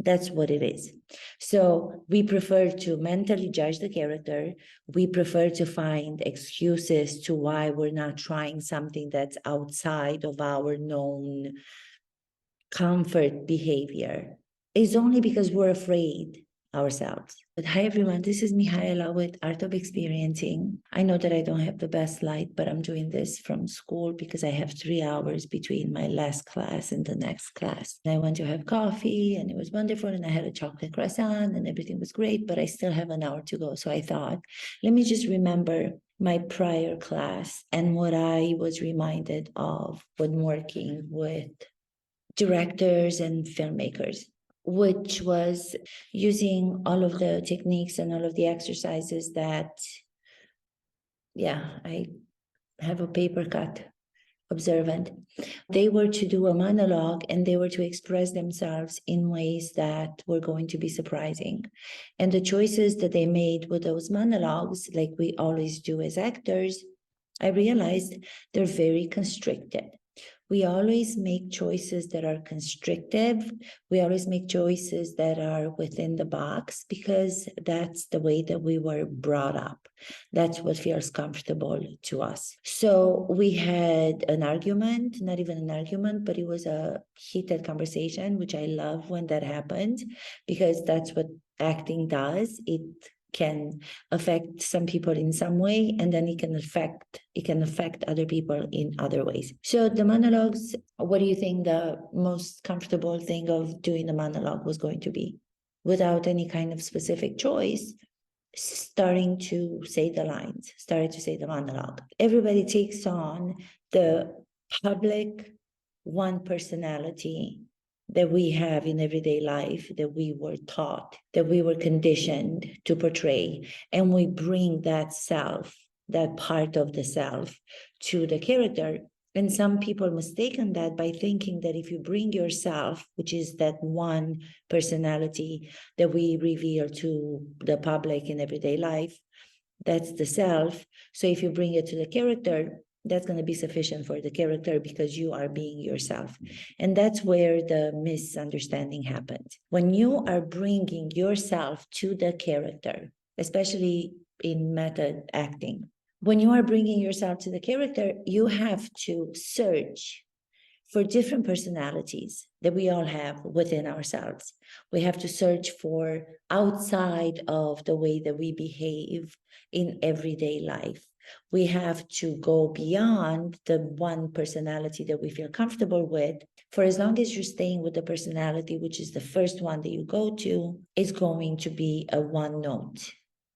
That's what it is. So we prefer to mentally judge the character. We prefer to find excuses to why we're not trying something that's outside of our known comfort behavior. It's only because we're afraid ourselves. But hi everyone, this is Mihaela with Art of Experiencing. I know that I don't have the best light, but I'm doing this from school because I have 3 hours between my last class and the next class. And I went to have coffee and it was wonderful, and I had a chocolate croissant and everything was great, but I still have an hour to go. So I thought, let me just remember my prior class and what I was reminded of when working with directors and filmmakers, which was using all of the techniques and all of the exercises that, I have a paper cut observant. They were to do a monologue and they were to express themselves in ways that were going to be surprising. And the choices that they made with those monologues, like we always do as actors, I realized they're very constricted. We always make choices that are constrictive. We always make choices that are within the box because that's the way that we were brought up. That's what feels comfortable to us. So we had an argument, not even an argument, but it was a heated conversation, which I love when that happens because that's what acting does. It can affect some people in some way, and then it can affect other people in other ways. So the monologues, what do you think the most comfortable thing of doing the monologue was going to be? Without any kind of specific choice, starting to say the lines, starting to say the monologue. Everybody takes on the public one personality that we have in everyday life, that we were taught, that we were conditioned to portray. And we bring that self, that part of the self, to the character. And some people mistaken that by thinking that if you bring yourself, which is that one personality that we reveal to the public in everyday life, that's the self. So if you bring it to the character, that's going to be sufficient for the character because you are being yourself. And that's where the misunderstanding happens. When you are bringing yourself to the character, especially in method acting, when you are bringing yourself to the character, you have to search for different personalities that we all have within ourselves. We have to search for outside of the way that we behave in everyday life. We have to go beyond the one personality that we feel comfortable with. For as long as you're staying with the personality, which is the first one that you go to, it's going to be a one-note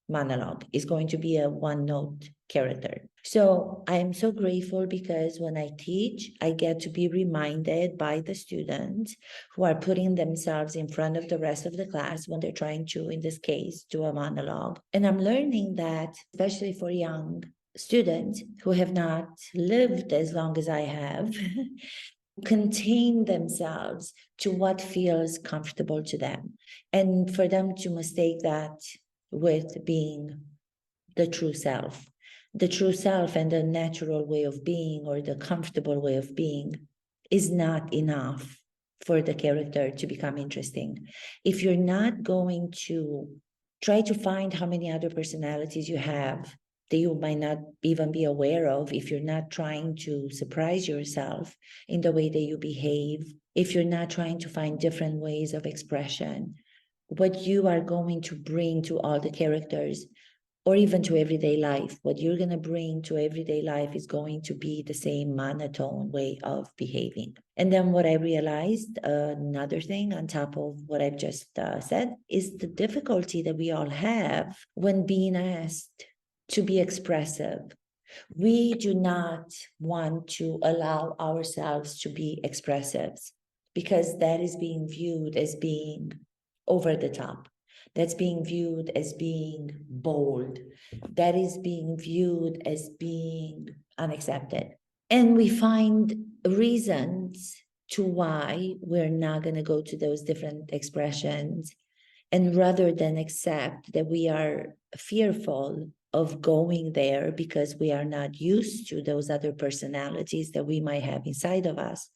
monologue. It's going to be a one-note character. So I am so grateful because when I teach, I get to be reminded by the students who are putting themselves in front of the rest of the class when they're trying to, in this case, do a monologue. And I'm learning that, especially for young students who have not lived as long as I have, contain themselves to what feels comfortable to them. And for them to mistake that with being the true self. The true self and the natural way of being or the comfortable way of being is not enough for the character to become interesting. If you're not going to try to find how many other personalities you have that you might not even be aware of, if you're not trying to surprise yourself in the way that you behave, if you're not trying to find different ways of expression, what you are going to bring to all the characters or even to everyday life, what you're going to bring to everyday life is going to be the same monotone way of behaving. And then what I realized, another thing on top of what I've just said, is the difficulty that we all have when being asked to be expressive. We do not want to allow ourselves to be expressive because that is being viewed as being over the top. That's being viewed as being bold. That is being viewed as being unaccepted. And we find reasons to why we're not going to go to those different expressions. And rather than accept that we are fearful of going there because we are not used to those other personalities that we might have inside of us,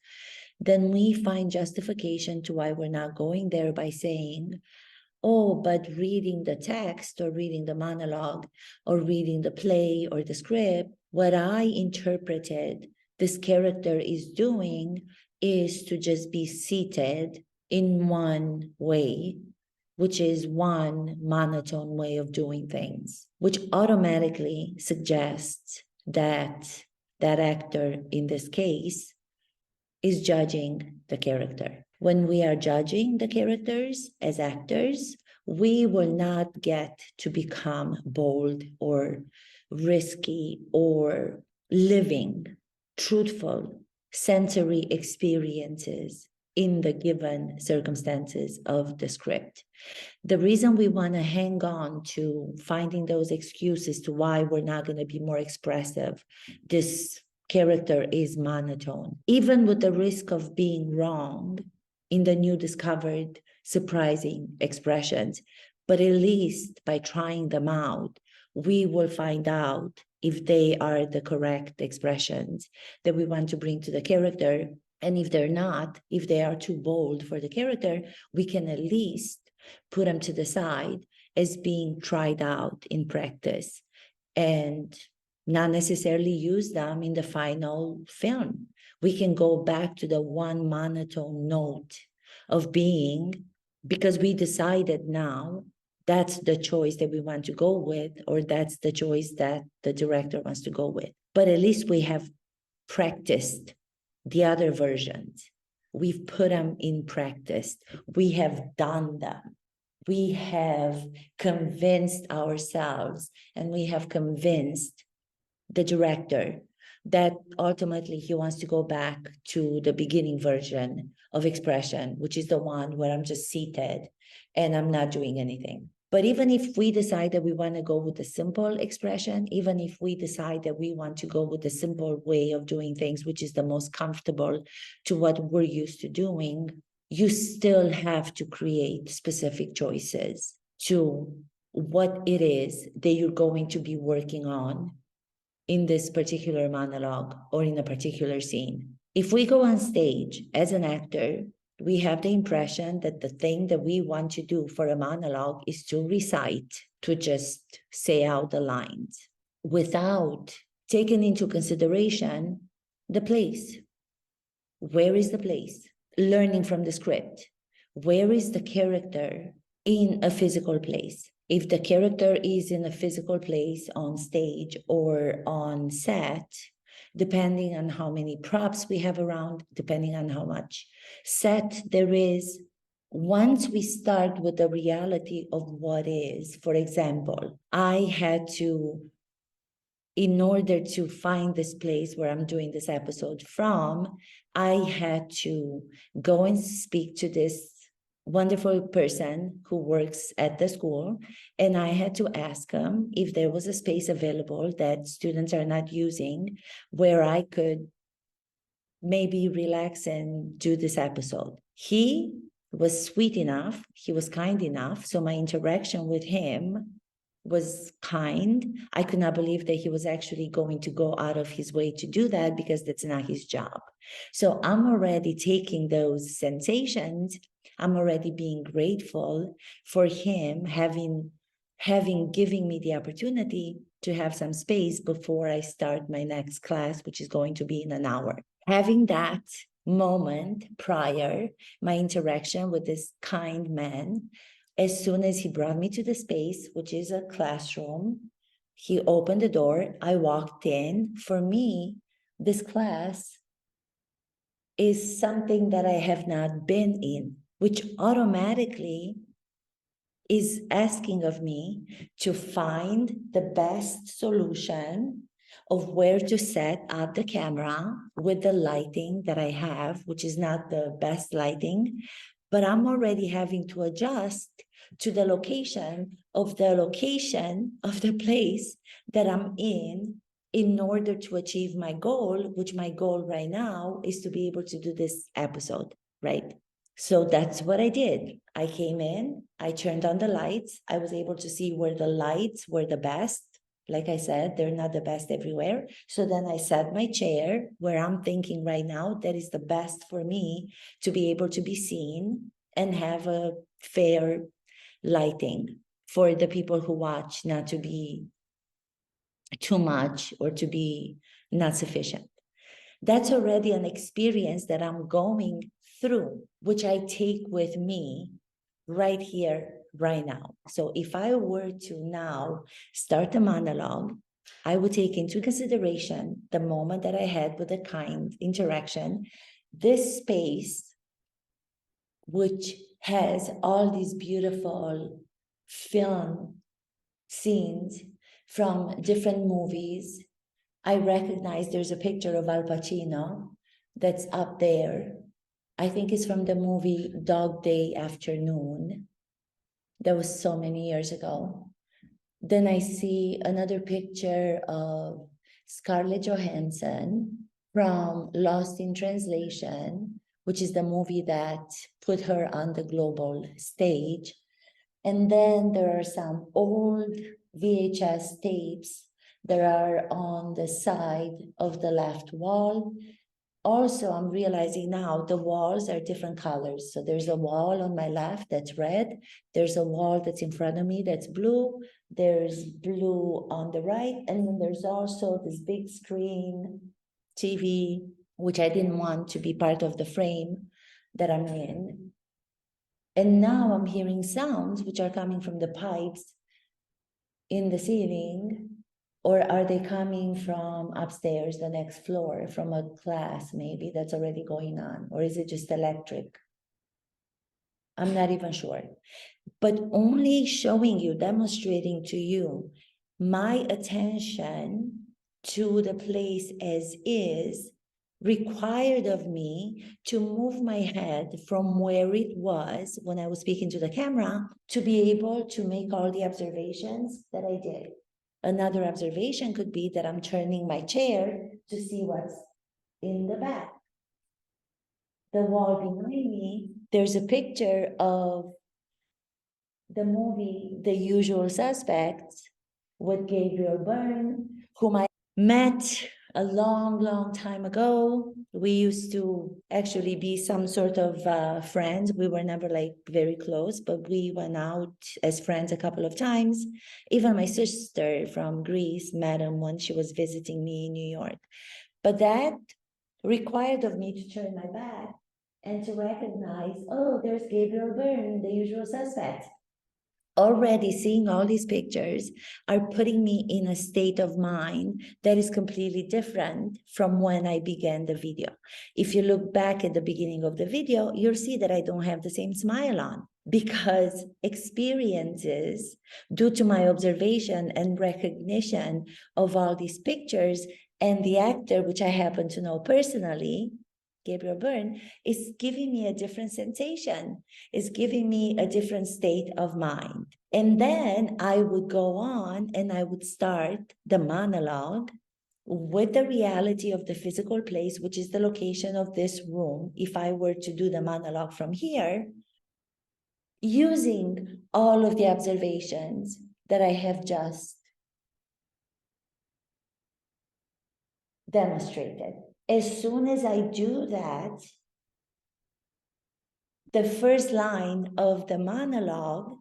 then we find justification to why we're not going there by saying, oh, but reading the text or reading the monologue or reading the play or the script, what I interpreted this character is doing is to just be seated in one way, which is one monotone way of doing things, which automatically suggests that that actor in this case is judging the character. When we are judging the characters as actors, we will not get to become bold or risky or living truthful sensory experiences in the given circumstances of the script. The reason we want to hang on to finding those excuses to why we're not going to be more expressive, this character is monotone, even with the risk of being wrong in the new discovered surprising expressions. But at least by trying them out, we will find out if they are the correct expressions that we want to bring to the character. And if they're not, if they are too bold for the character, we can at least put them to the side as being tried out in practice and not necessarily use them in the final film. We can go back to the one monotone note of being, because we decided now that's the choice that we want to go with, or that's the choice that the director wants to go with. But at least we have practiced the other versions. We've put them in practice. We have done them. We have convinced ourselves and we have convinced the director that ultimately he wants to go back to the beginning version of expression, which is the one where I'm just seated and I'm not doing anything. But even if we decide that we want to go with the simple expression, even if we decide that we want to go with the simple way of doing things, which is the most comfortable to what we're used to doing, you still have to create specific choices to what it is that you're going to be working on in this particular monologue or in a particular scene. If we go on stage as an actor, we have the impression that the thing that we want to do for a monologue is to recite, to just say out the lines without taking into consideration the place. Where is the place? Learning from the script. Where is the character in a physical place? If the character is in a physical place on stage or on set, depending on how many props we have around, depending on how much set there is, once we start with the reality of what is, for example, I had to, in order to find this place where I'm doing this episode from, I had to go and speak to this wonderful person who works at the school, and I had to ask him if there was a space available that students are not using where I could maybe relax and do this episode. He was sweet enough, he was kind enough, so my interaction with him was kind. I could not believe that he was actually going to go out of his way to do that, because that's not his job. So I'm already taking those sensations. I'm already being grateful for him having given me the opportunity to have some space before I start my next class, which is going to be in an hour. Having that moment prior, my interaction with this kind man, as soon as he brought me to the space, which is a classroom, he opened the door, I walked in. For me, this class is something that I have not been in, which automatically is asking of me to find the best solution of where to set up the camera with the lighting that I have, which is not the best lighting, but I'm already having to adjust to the location of the place that I'm in order to achieve my goal, which my goal right now is to be able to do this episode, right? So that's what I did. I came in, I turned on the lights. I was able to see where the lights were the best Like I said, they're not the best everywhere. So then I set my chair where I'm thinking right now that is the best for me to be able to be seen and have a fair lighting for the people who watch, not to be too much or to be not sufficient. That's already an experience that I'm going through, which I take with me right here, right now. So if I were to now start a monologue, I would take into consideration the moment that I had with a kind interaction, this space, which has all these beautiful film scenes from different movies. I recognize there's a picture of Al Pacino that's up there. I think it's from the movie Dog Day Afternoon. That was so many years ago. Then I see another picture of Scarlett Johansson from Lost in Translation, which is the movie that put her on the global stage. And then there are some old VHS tapes that are on the side of the left wall. Also, I'm realizing now the walls are different colors. So there's a wall on my left that's red. There's a wall that's in front of me that's blue. There's blue on the right. And then there's also this big screen TV, which I didn't want to be part of the frame that I'm in. And now I'm hearing sounds which are coming from the pipes in the ceiling, or are they coming from upstairs, the next floor, from a class maybe that's already going on, or is it just electric? I'm not even sure. But only showing you, demonstrating to you my attention to the place as is required of me to move my head from where it was when I was speaking to the camera to be able to make all the observations that I did. Another observation could be that I'm turning my chair to see what's in the back. The wall behind me, there's a picture of the movie The Usual Suspects with Gabriel Byrne, whom I met a long, long time ago. We used to actually be some sort of friends. We were never like very close, but we went out as friends a couple of times. Even my sister from Greece met him when she was visiting me in New York. But that required of me to turn my back and to recognize, oh, there's Gabriel Byrne, The Usual Suspects. Already seeing all these pictures are putting me in a state of mind that is completely different from when I began the video. If you look back at the beginning of the video, you'll see that I don't have the same smile on, because experiences, due to my observation and recognition of all these pictures, and the actor, which I happen to know personally, Gabriel Byrne, is giving me a different sensation, is giving me a different state of mind. And then I would go on and I would start the monologue with the reality of the physical place, which is the location of this room. If I were to do the monologue from here, using all of the observations that I have just demonstrated. As soon as I do that, the first line of the monologue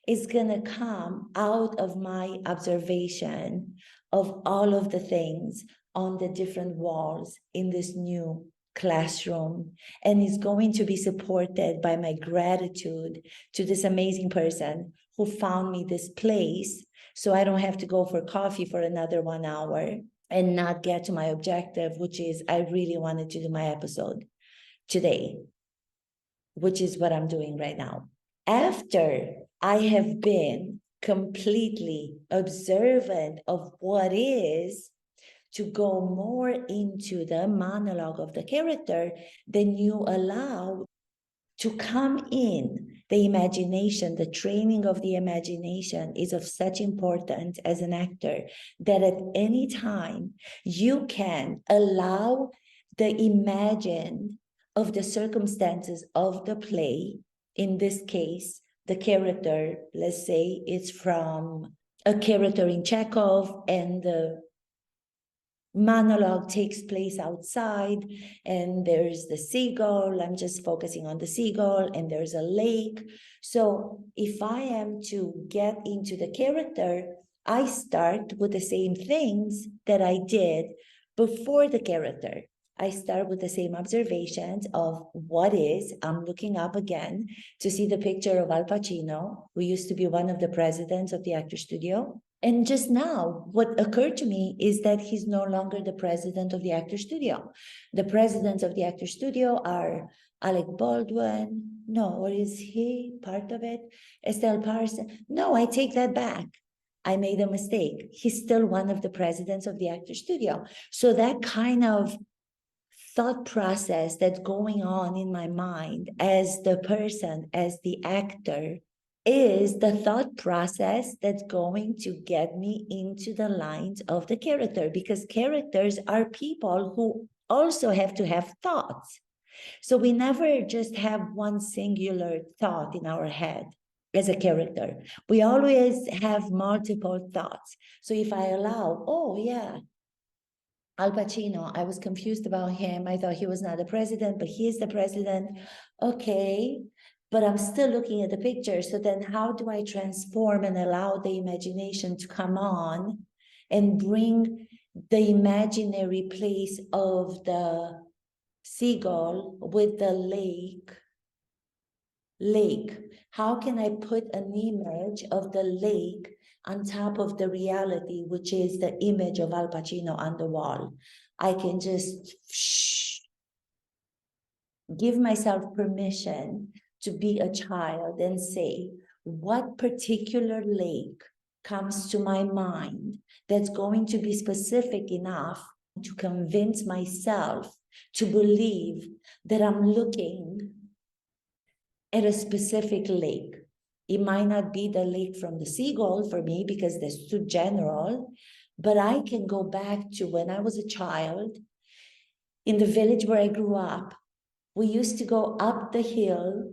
is going to come out of my observation of all of the things on the different walls in this new classroom, and is going to be supported by my gratitude to this amazing person who found me this place, so I don't have to go for coffee for another 1 hour and not get to my objective, which is I really wanted to do my episode today, which is what I'm doing right now. After I have been completely observant of what is, to go more into the monologue of the character, then you allow to come in the imagination. The training of the imagination is of such importance as an actor, that at any time you can allow the imagine of the circumstances of the play. In this case, the character, let's say it's from a character in Chekhov, and the monologue takes place outside, and there's the seagull. I'm just focusing on the seagull, and there's a lake. So if I am to get into the character, I start with the same things that I did before the character. I start with the same observations of what is. I'm looking up again to see the picture of Al Pacino, who used to be one of the presidents of the Actor Studio. And just now, what occurred to me is that he's no longer the president of the Actor Studio. The presidents of the Actor Studio are Alec Baldwin. No, or is he part of it? Estelle Parsons. No, I take that back. I made a mistake. He's still one of the presidents of the Actor Studio. So that kind of thought process that's going on in my mind as the person, as the actor, is the thought process that's going to get me into the lines of the character, because characters are people who also have to have thoughts. So we never just have one singular thought in our head as a character. We always have multiple thoughts. So if I allow, oh yeah, Al Pacino, I was confused about him. I thought he was not the president, but he is the president. Okay, but I'm still looking at the picture. So then how do I transform and allow the imagination to come on and bring the imaginary place of the seagull with the lake? How can I put an image of the lake on top of the reality, which is the image of Al Pacino on the wall? I can just give myself permission to be a child and say, what particular lake comes to my mind that's going to be specific enough to convince myself to believe that I'm looking at a specific lake. It might not be the lake from the seagull for me because that's too general, but I can go back to when I was a child in the village where I grew up. We used to go up the hill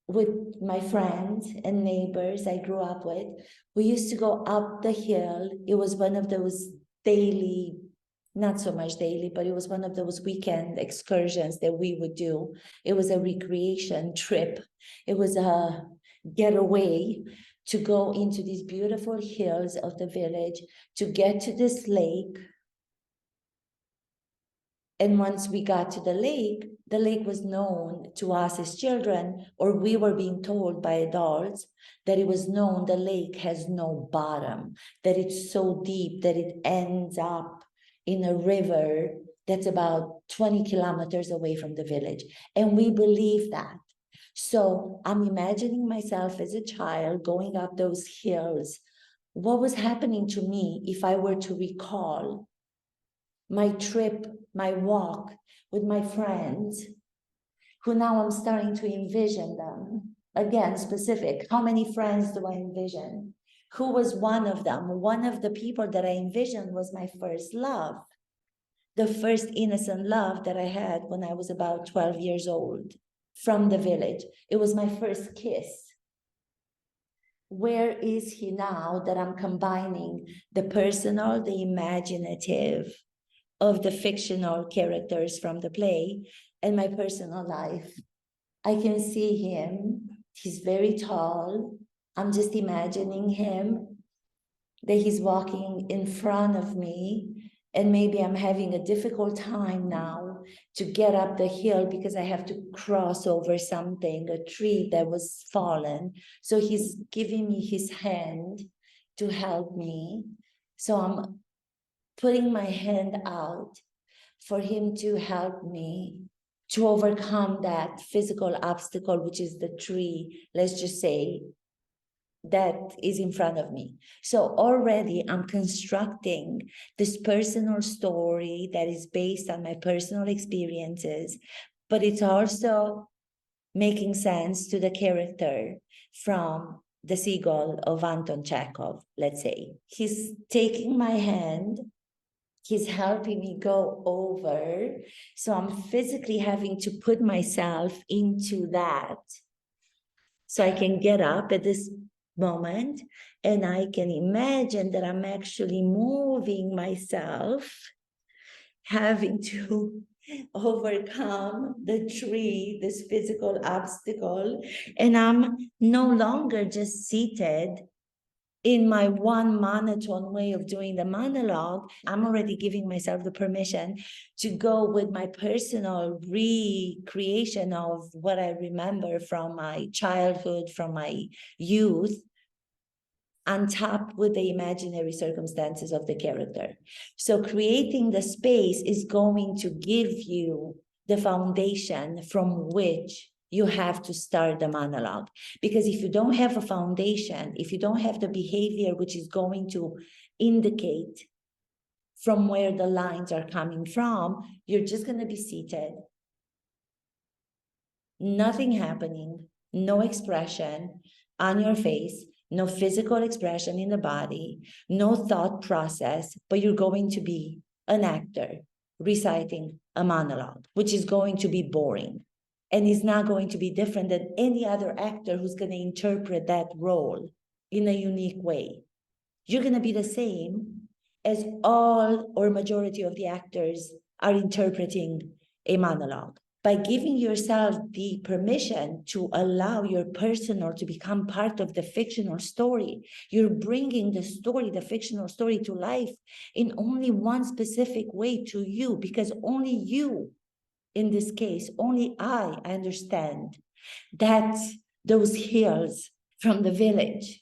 with my friends and neighbors I grew up with. We used to go up the hill. It was one of those daily, not so much daily, but it was one of those weekend excursions that we would do. It was a recreation trip. It was a getaway to go into these beautiful hills of the village, to get to this lake. And once we got to the lake was known to us as children, or we were being told by adults that it was known the lake has no bottom, that it's so deep that it ends up in a river that's about 20 kilometers away from the village. And we believe that. So I'm imagining myself as a child going up those hills. What was happening to me if I were to recall my trip, my walk with my friends, who now I'm starting to envision them. Again, specific, how many friends do I envision? Who was one of them? One of the people that I envisioned was my first love, the first innocent love that I had when I was about 12 years old from the village. It was my first kiss. Where is he now that I'm combining the personal, the imaginative of the fictional characters from the play and my personal life? I can see him. He's very tall. I'm just imagining him, that he's walking in front of me, and maybe I'm having a difficult time now to get up the hill because I have to cross over something, a tree that was fallen. So he's giving me his hand to help me. So I'm putting my hand out for him to help me to overcome that physical obstacle, which is the tree, let's just say, that is in front of me. So already I'm constructing this personal story that is based on my personal experiences, but it's also making sense to the character from the seagull of Anton Chekhov, let's say. He's taking my hand, he's helping me go over. So I'm physically having to put myself into that so I can get up at this moment, and I can imagine that I'm actually moving myself, having to overcome the tree, this physical obstacle, and I'm no longer just seated in my one monotone way of doing the monologue. I'm already giving myself the permission to go with my personal recreation of what I remember from my childhood, from my youth, on top with the imaginary circumstances of the character. So creating the space is going to give you the foundation from which you have to start the monologue. Because if you don't have a foundation, if you don't have the behavior which is going to indicate from where the lines are coming from, you're just going to be seated, nothing happening, no expression on your face, no physical expression in the body, no thought process, but you're going to be an actor reciting a monologue, which is going to be boring and is not going to be different than any other actor who's going to interpret that role in a unique way. You're going to be the same as all or majority of the actors are interpreting a monologue. By giving yourself the permission to allow your personal to become part of the fictional story, you're bringing the story, the fictional story, to life in only one specific way to you, because only you, in this case, only I understand that those hills from the village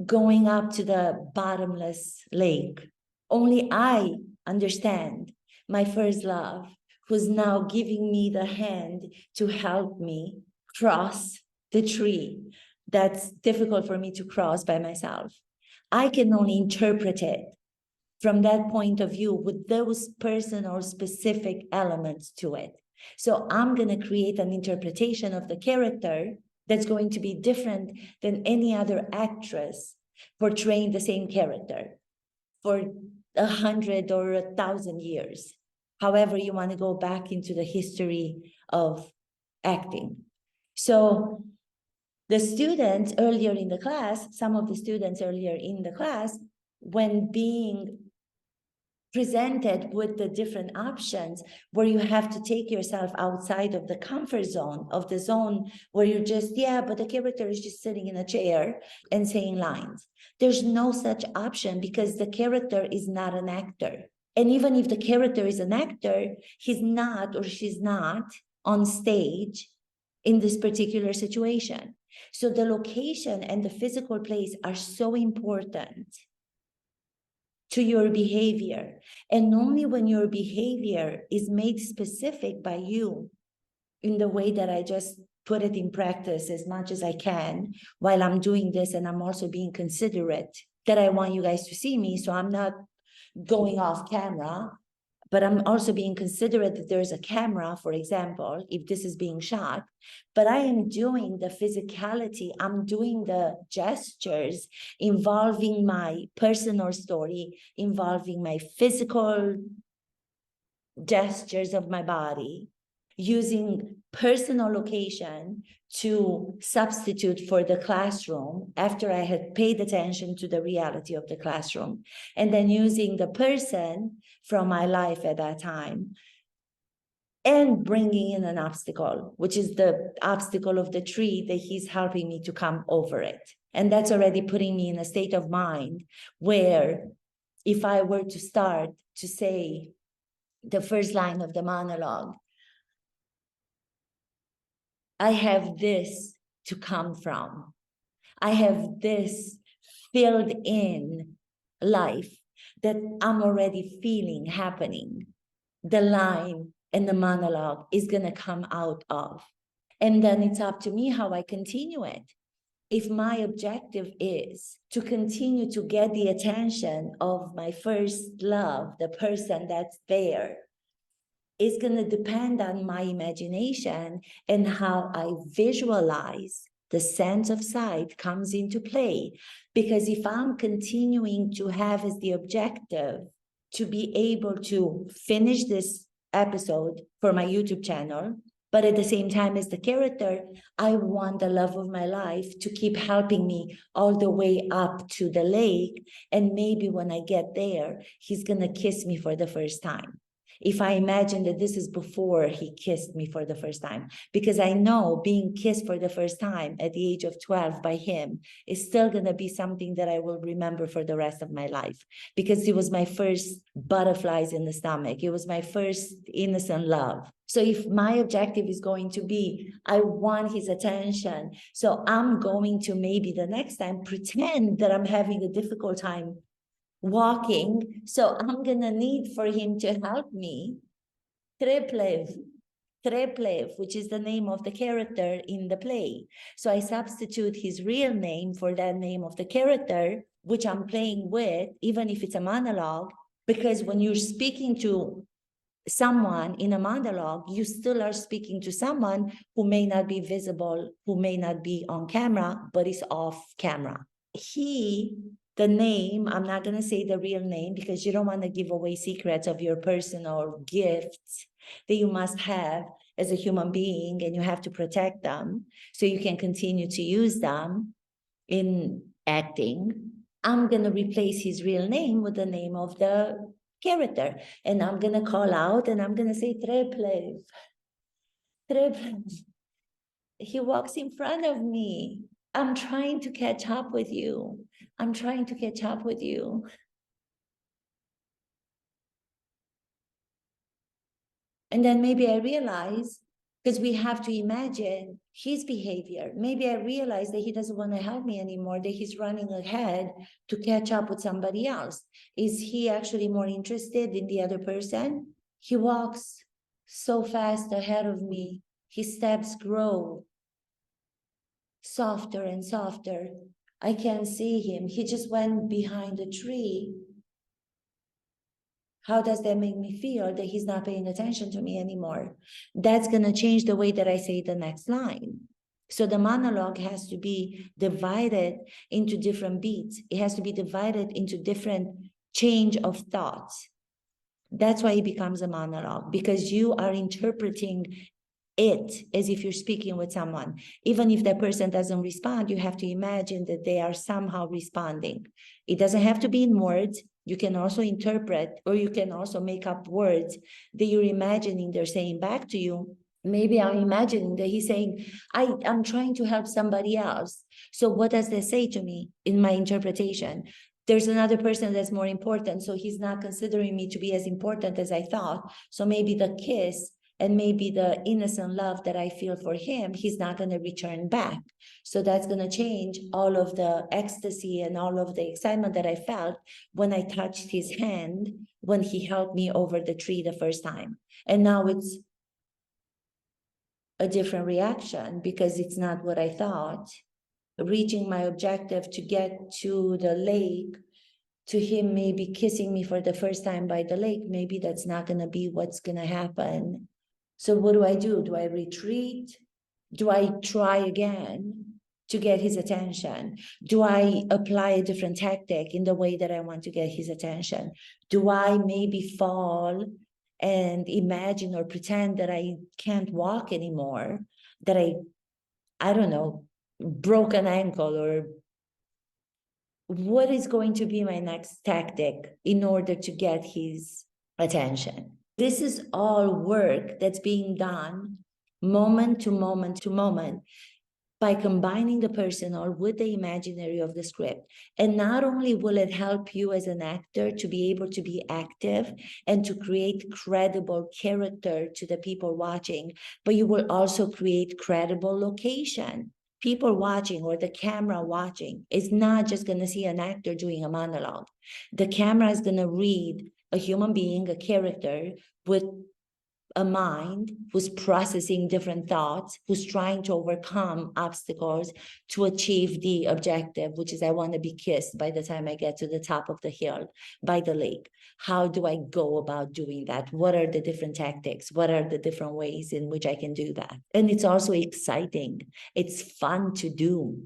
going up to the bottomless lake. Only I understand my first love, who's now giving me the hand to help me cross the tree that's difficult for me to cross by myself. I can only interpret it from that point of view with those personal specific elements to it. So I'm going to create an interpretation of the character that's going to be different than any other actress portraying the same character for 100 or 1,000 years. However, you want to go back into the history of acting. So the students earlier in the class, some of the students earlier in the class, when being presented with the different options where you have to take yourself outside of the comfort zone, of the zone where you're just, yeah, but the character is just sitting in a chair and saying lines. There's no such option because the character is not an actor. And even if the character is an actor, he's not or she's not on stage in this particular situation. So the location and the physical place are so important to your behavior. And only when your behavior is made specific by you in the way that I just put it in practice as much as I can while I'm doing this, and I'm also being considerate that I want you guys to see me, so I'm not going off camera, but I'm also being considerate that there's a camera, for example, if this is being shot, but I am doing the physicality, I'm doing the gestures involving my personal story, involving my physical gestures of my body, using personal location to substitute for the classroom after I had paid attention to the reality of the classroom, and then using the person from my life at that time and bringing in an obstacle, which is the obstacle of the tree that he's helping me to come over it. And that's already putting me in a state of mind where if I were to start to say the first line of the monologue, I have this to come from. I have this filled in life that I'm already feeling happening. The line and the monologue is going to come out of. And then it's up to me how I continue it. If my objective is to continue to get the attention of my first love, the person that's there, it's going to depend on my imagination and how I visualize. The sense of sight comes into play, because if I'm continuing to have as the objective to be able to finish this episode for my YouTube channel, But at the same time, as the character, I want the love of my life to keep helping me all the way up to the lake. And maybe when I get there, he's going to kiss me for the first time. If I imagine that this is before he kissed me for the first time, because I know being kissed for the first time at the age of 12 by him is still going to be something that I will remember for the rest of my life, because it was my first butterflies in the stomach. It was my first innocent love. So if my objective is going to be, I want his attention, so I'm going to maybe the next time pretend that I'm having a difficult time walking. So I'm going to need for him to help me. Treplev, which is the name of the character in the play. So I substitute his real name for that name of the character, which I'm playing with, even if it's a monologue, because when you're speaking to someone in a monologue, you still are speaking to someone who may not be visible, who may not be on camera, but is off camera. The name, I'm not going to say the real name because you don't want to give away secrets of your personal gifts that you must have as a human being, and you have to protect them so you can continue to use them in acting. I'm going to replace his real name with the name of the character, and I'm going to call out and I'm going to say Treplev. He walks in front of me. I'm trying to catch up with you. I'm trying to catch up with you. And then maybe I realize, because we have to imagine his behavior. Maybe I realize that he doesn't want to help me anymore, that he's running ahead to catch up with somebody else. Is he actually more interested in the other person? He walks so fast ahead of me. His steps grow softer and softer. I can't see him. He just went behind a tree. How does that make me feel that he's not paying attention to me anymore? That's going to change the way that I say the next line. So the monologue has to be divided into different beats. It has to be divided into different change of thoughts. That's why it becomes a monologue, because you are interpreting it as if you're speaking with someone. Even if that person doesn't respond, you have to imagine that they are somehow responding. It doesn't have to be in words. You can also interpret, or you can also make up words that you're imagining they're saying back to you. Maybe I'm imagining that he's saying, I'm trying to help somebody else. So what does that say to me in my interpretation? There's another person that's more important, so he's not considering me to be as important as I thought. So maybe the kiss and maybe the innocent love that I feel for him, he's not going to return back. So that's going to change all of the ecstasy and all of the excitement that I felt when I touched his hand, when he helped me over the tree the first time. And now it's a different reaction because it's not what I thought. Reaching my objective to get to the lake, to him maybe kissing me for the first time by the lake, maybe that's not going to be what's going to happen. So what do? Do I retreat? Do I try again to get his attention? Do I apply a different tactic in the way that I want to get his attention? Do I maybe fall and imagine or pretend that I can't walk anymore, that I don't know, broke an ankle, or what is going to be my next tactic in order to get his attention? This is all work that's being done moment to moment to moment by combining the personal with the imaginary of the script. And not only will it help you as an actor to be able to be active and to create credible character to the people watching, but you will also create credible location. People watching, or the camera watching, is not just going to see an actor doing a monologue. The camera is going to read a human being, a character with a mind who's processing different thoughts, who's trying to overcome obstacles to achieve the objective, which is I want to be kissed by the time I get to the top of the hill by the lake. How do I go about doing that? What are the different tactics? What are the different ways in which I can do that? And it's also exciting. It's fun to do.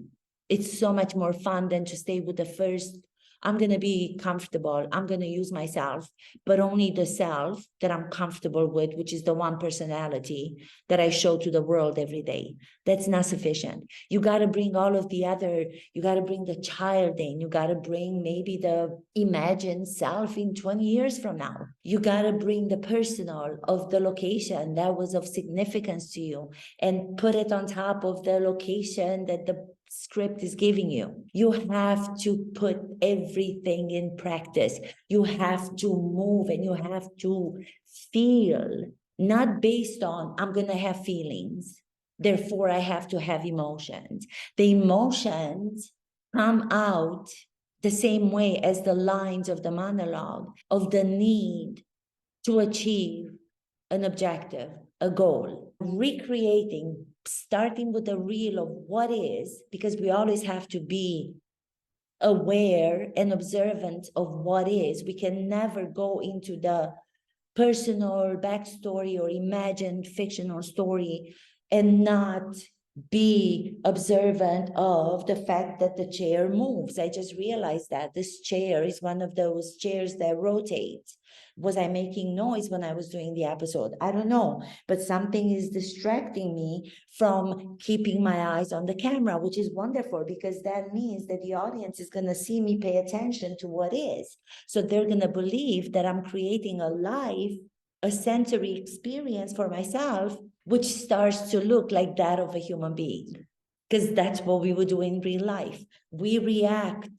It's so much more fun than to stay with the first I'm going to be comfortable. I'm going to use myself, but only the self that I'm comfortable with, which is the one personality that I show to the world every day. That's not sufficient. You got to bring all of the other, you got to bring the child in. You got to bring maybe the imagined self in 20 years from now. You got to bring the personal of the location that was of significance to you and put it on top of the location that the script is giving you. You have to put everything in practice. You have to move and you have to feel, not based on, I'm going to have feelings, therefore I have to have emotions. The emotions come out the same way as the lines of the monologue of the need to achieve an objective, a goal. Recreating, starting with the real of what is, because we always have to be aware and observant of what is. We can never go into the personal backstory or imagined fictional story and not be observant of the fact that the chair moves. I just realized that this chair is one of those chairs that rotate. Was I making noise when I was doing the episode? I don't know, but something is distracting me from keeping my eyes on the camera, which is wonderful because that means that the audience is going to see me pay attention to what is. So they're going to believe that I'm creating a life, a sensory experience for myself, which starts to look like that of a human being. Because that's what we would do in real life. We react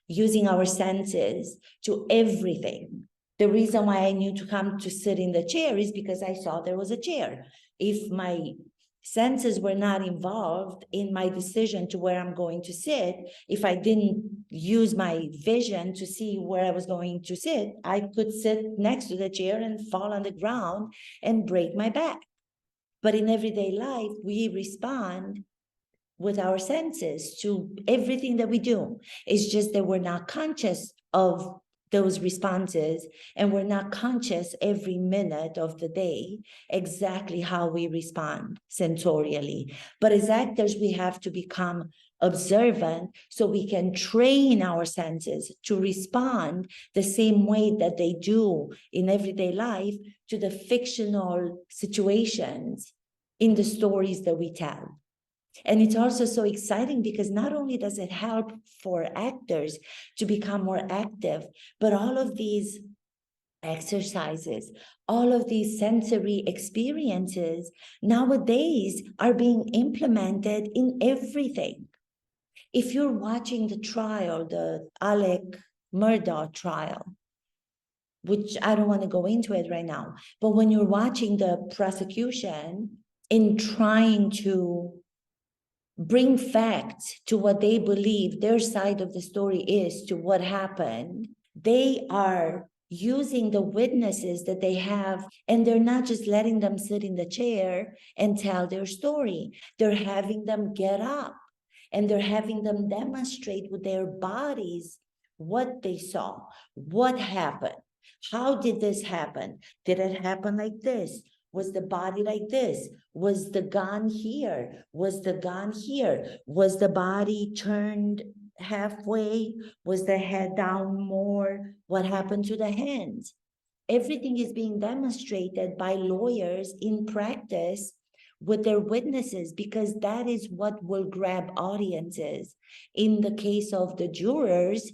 using our senses to everything. The reason why I knew to come to sit in the chair is because I saw there was a chair. If my senses were not involved in my decision to where I'm going to sit, if I didn't use my vision to see where I was going to sit, I could sit next to the chair and fall on the ground and break my back. But in everyday life, we respond with our senses to everything that we do. It's just that we're not conscious of those responses, and we're not conscious every minute of the day exactly how we respond sensorially. But as actors, we have to become observant so we can train our senses to respond the same way that they do in everyday life to the fictional situations in the stories that we tell. And it's also so exciting because not only does it help for actors to become more active, but all of these exercises, all of these sensory experiences nowadays are being implemented in everything. If you're watching the trial, the Alec Murdaugh trial, which I don't want to go into it right now, but when you're watching the prosecution in trying to bring facts to what they believe their side of the story is to what happened, they are using the witnesses that they have, and they're not just letting them sit in the chair and tell their story. They're having them get up and they're having them demonstrate with their bodies what they saw, what happened. How did this happen? Did it happen like this? Was the body like this? Was the gun here? Was the gun here? Was the body turned halfway? Was the head down more? What happened to the hands? Everything is being demonstrated by lawyers in practice with their witnesses, because that is what will grab audiences. In the case of the jurors,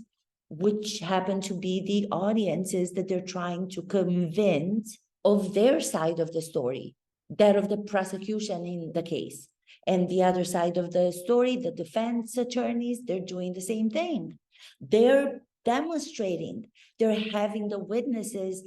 which happen to be the audiences that they're trying to convince of their side of the story, that of the prosecution in the case. And the other side of the story, the defense attorneys, they're doing the same thing. They're demonstrating, they're having the witnesses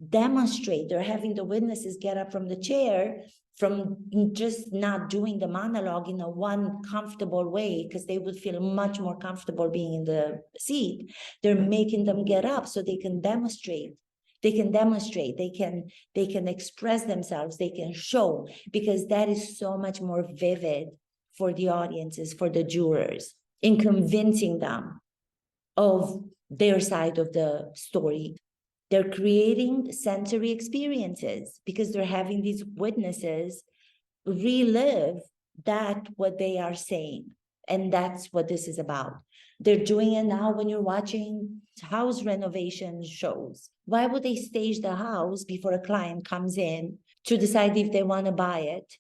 demonstrate, they're having the witnesses get up from the chair, from just not doing the monologue in a one comfortable way, because they would feel much more comfortable being in the seat. They're making them get up so they can demonstrate. They can express themselves, they can show, because that is so much more vivid for the audiences, for the jurors, in convincing them of their side of the story. They're creating sensory experiences because they're having these witnesses relive that what they are saying. And that's what this is about. They're doing it now when you're watching house renovation shows. Why would they stage the house before a client comes in to decide if they want to buy it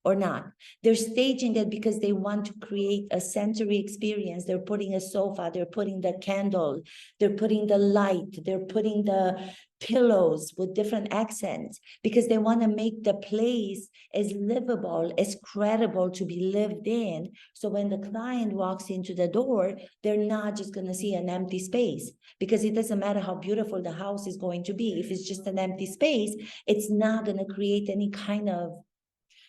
or not? They're staging it because they want to create a sensory experience. They're putting a sofa, they're putting the candle, they're putting the light, they're putting the pillows with different accents because they want to make the place as livable, as credible to be lived in. So when the client walks into the door, they're not just going to see an empty space, because it doesn't matter how beautiful the house is going to be. If it's just an empty space, it's not going to create any kind of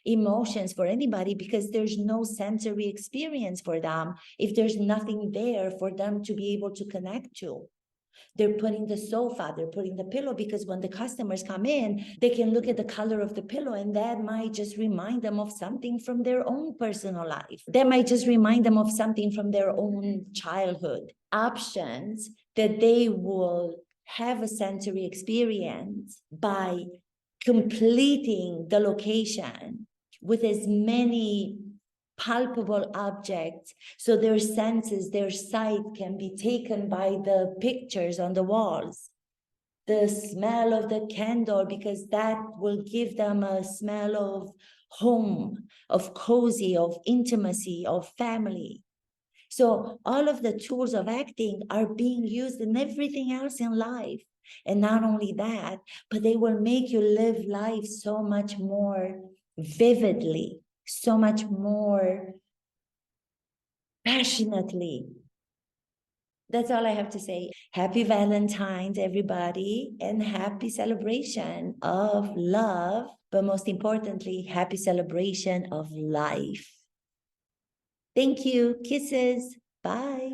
emotions for anybody, because there's no sensory experience for them if there's nothing there for them to be able to connect to. They're putting the sofa, they're putting the pillow, because when the customers come in, they can look at the color of the pillow, and that might just remind them of something from their own personal life. That might just remind them of something from their own childhood. Options that they will have a sensory experience by completing the location with as many palpable objects, so their senses, their sight can be taken by the pictures on the walls, the smell of the candle, because that will give them a smell of home, of cozy, of intimacy, of family. So all of the tools of acting are being used in everything else in life. And not only that, but they will make you live life so much more vividly, so much more passionately. That's all I have to say. Happy Valentine's, everybody, and happy celebration of love, but most importantly, happy celebration of life. Thank you. Kisses. Bye.